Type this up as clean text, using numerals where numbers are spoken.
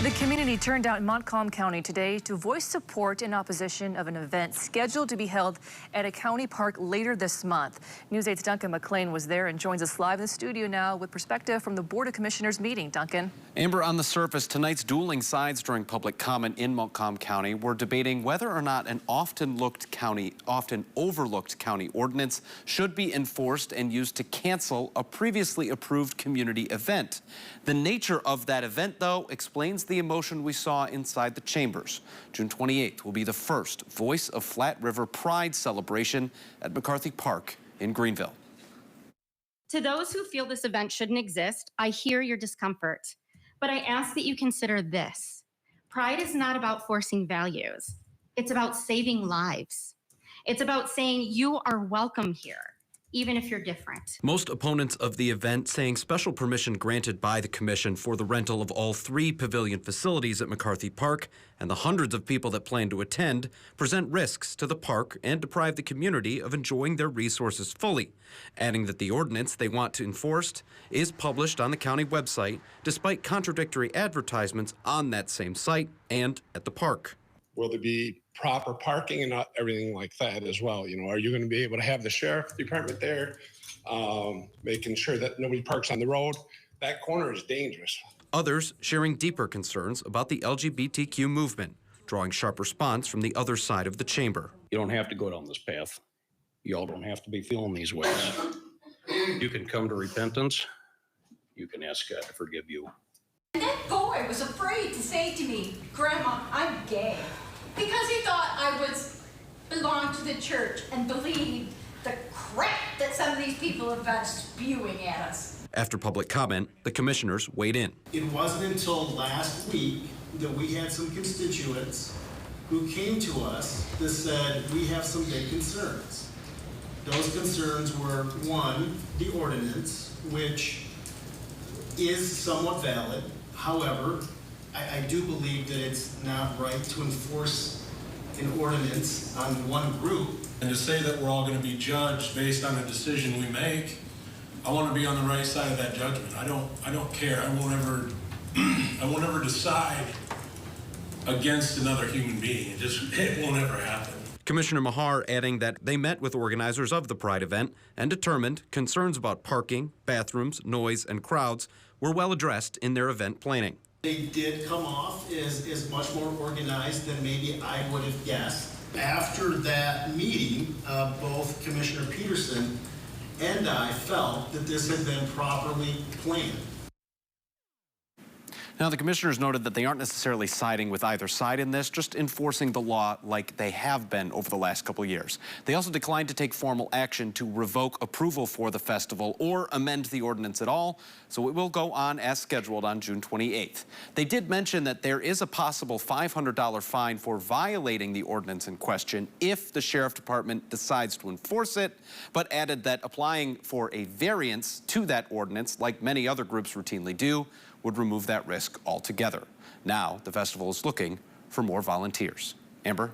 The community turned out in Montcalm County today to voice support in opposition of an event scheduled to be held at a county park later this month. News 8's Duncan McLean was there and joins us live in the studio now with perspective from the Board of Commissioners meeting. Duncan. Amber, on the surface, tonight's dueling sides during public comment in Montcalm County were debating whether or not an often overlooked county ordinance should be enforced and used to cancel a previously approved community event. The nature of that event, though, explains the emotion we saw inside the chambers. June 28th will be the first Voice of Flat River Pride celebration at McCarthy Park in Greenville. To those who feel this event shouldn't exist, I hear your discomfort, but I ask that you consider this. Pride is not about forcing values. It's about saving lives. It's about saying you are welcome here, even if you're different. Most opponents of the event saying special permission granted by the commission for the rental of all 3 pavilion facilities at McCarthy Park and the hundreds of people that plan to attend present risks to the park and deprive the community of enjoying their resources fully, adding that the ordinance they want to enforce is published on the county website despite contradictory advertisements on that same site and at the park. Will there be proper parking and everything like that as well? You know, are you going to be able to have the sheriff department there, making sure that nobody parks on the road? That corner is dangerous. Others sharing deeper concerns about the LGBTQ movement, drawing sharp response from the other side of the chamber. You don't have to go down this path. Y'all don't have to be feeling these ways. You can come to repentance. You can ask God to forgive you. And that boy was afraid to say to me, "Grandma, I'm gay," because he thought I belonged to the church and believed the crap that some of these people have been spewing at us. After public comment, the commissioners weighed in. It wasn't until last week that we had some constituents who came to us that said, we have some big concerns. Those concerns were, one, the ordinance, which is somewhat valid. However, I do believe that it's not right to enforce an ordinance on one group. And to say that we're all going to be judged based on a decision we make, I want to be on the right side of that judgment. I don't care. I won't ever decide against another human being. It won't ever happen. Commissioner Mahar adding that they met with organizers of the Pride event and determined concerns about parking, bathrooms, noise, and crowds were well addressed in their event planning. They did come off as much more organized than maybe I would have guessed. After that meeting, both Commissioner Peterson and I felt that this had been properly planned. Now, the commissioners noted that they aren't necessarily siding with either side in this, just enforcing the law like they have been over the last couple of years. They also declined to take formal action to revoke approval for the festival or amend the ordinance at all, so it will go on as scheduled on June 28th. They did mention that there is a possible $500 fine for violating the ordinance in question if the sheriff department decides to enforce it, but added that applying for a variance to that ordinance, like many other groups routinely do, would remove that risk altogether. Now, the festival is looking for more volunteers. Amber?